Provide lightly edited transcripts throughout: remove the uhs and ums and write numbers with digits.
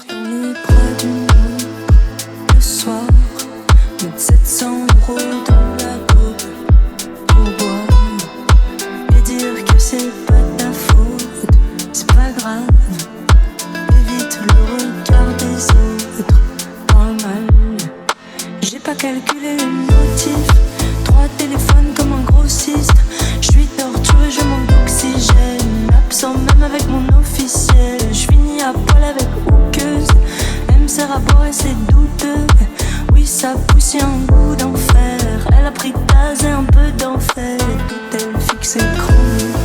dans les bras d'une autre le soir, mettre 700 € dans la coupe pour boire et dire que c'est pas ta faute, c'est pas grave. Évite le regard des autres dans le mal. J'ai pas calculé les motifs, 3 téléphones comme un grossiste. Je suis torturé, je manque d'oxygène, absent même avec mon officiel. Je finis à poil avec houqueuse, elle me sert à boire et c'est douteux. Oui, ça pousse, y'a un goût d'enfer. Elle a pris tasse et un peu d'enfer. Tout elle fixe et chronique.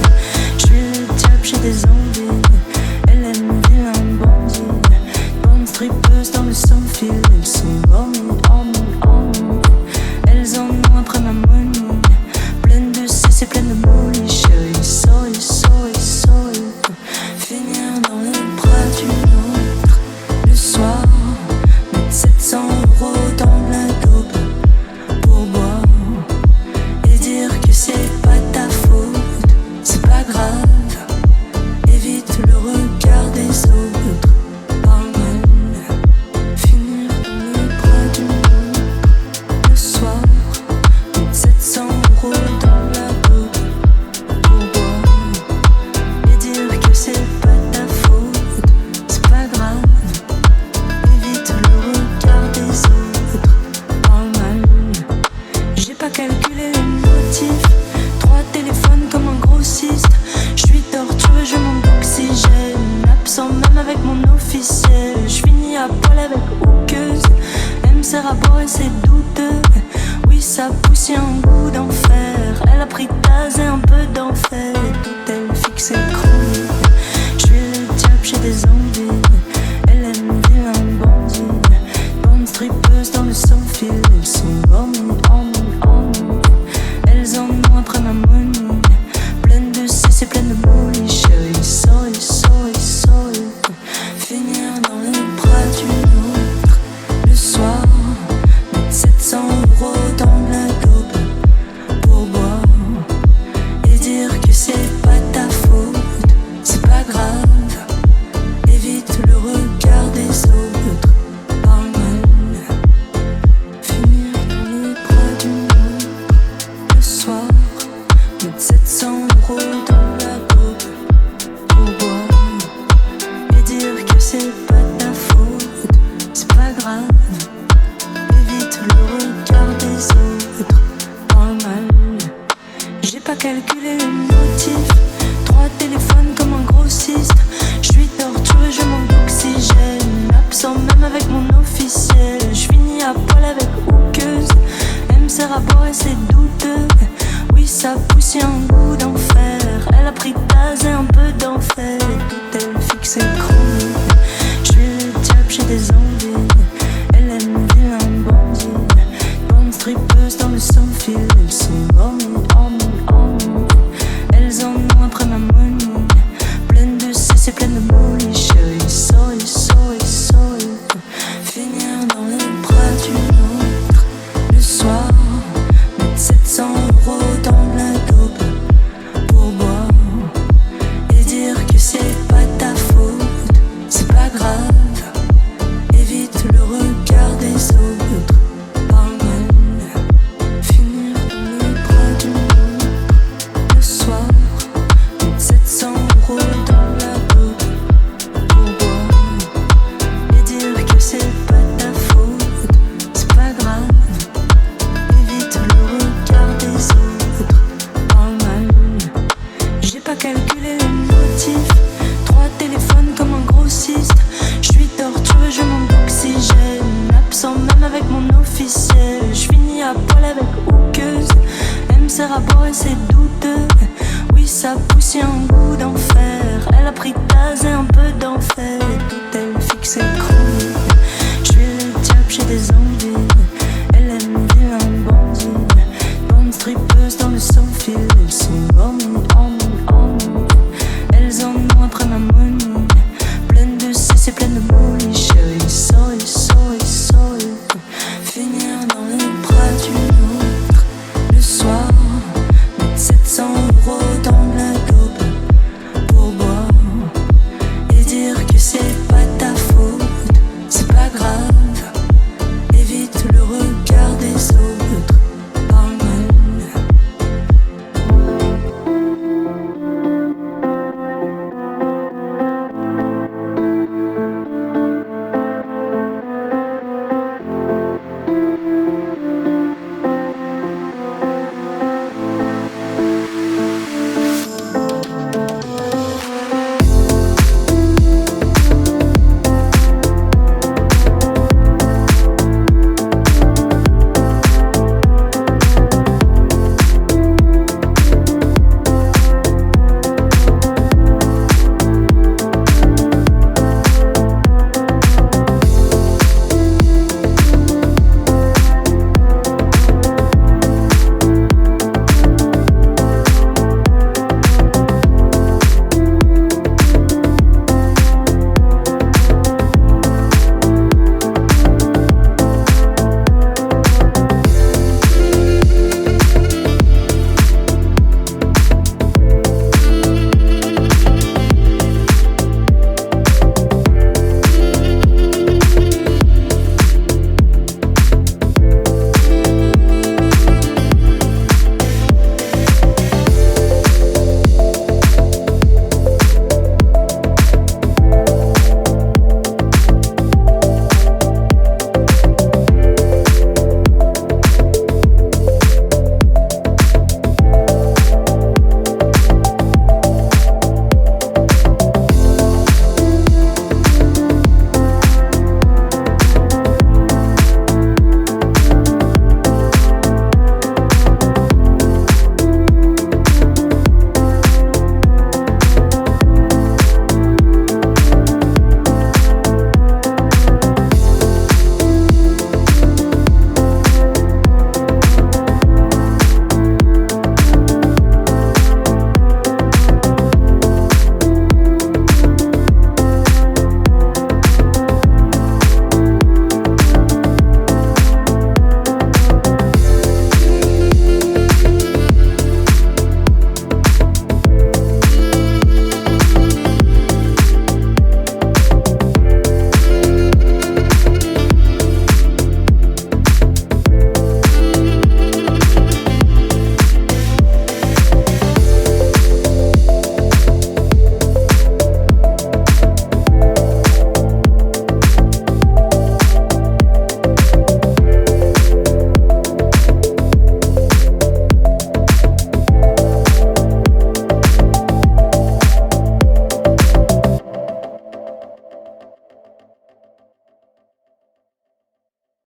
Je suis le diable, j'ai des envies. Elle aime vilain bandit. Bonne strippeuse dans le sans-fil. Elles sont horny, horny, horny. Elles en ont après ma money. Pleine de cesse et pleine de molly. Chérie, sorry, sorry, sorry. Finir dans les bras d'une autre le soir, mettre 700 € dans la coupe pour boire et dire que c'est pas ta faute, c'est pas grave. Évite le regard des autres, parle mal. Finir dans les bras d'une autre le soir, mettre 700 € dans la coupe pour boire et dire que c'est pas ta faute, c'est pas grave. Évite le regard des autres, parle mal. J'ai pas calculé les motifs, 3 téléphones comme un grossiste. Je suis torturé, je manque d'oxygène, absent même avec mon officiel. Je finis à poil avec houqueuse, elle me sert à boire et c'est douteux. Oui, ça pousse, y'a un goût d'enfer. Elle a pris tasse et un peu d'enfer. Tout elle fixe et chronique. Je suis le diable, j'ai des envies. Elle aime vilain bandit. Bonne strippeuse dans le sans-fil. Elles sont horny, horny, horny. Elles en ont après ma money. Pleine de cesse et pleine de molly. Chérie, sorry, sorry, sorry. Finir dans les bras d'une autre le soir, mettre 700 € dans la coupe pour boire et dire que c'est pas ta faute, c'est pas grave. Évite le regard des autres, parle mal. Finir dans les bras d'une autre le soir, mettre 700 € dans la coupe pour boire et dire que c'est pas ta faute, c'est pas grave. Évite le regard des autres, parle mal. J'ai pas calculé les motifs, 3 téléphones comme un grossiste. Je suis torturé, je manque d'oxygène, absent même avec mon officiel. Je finis à poil avec houqueuse, elle me sert à boire et c'est douteux. Oui, ça pousse, y'a un goût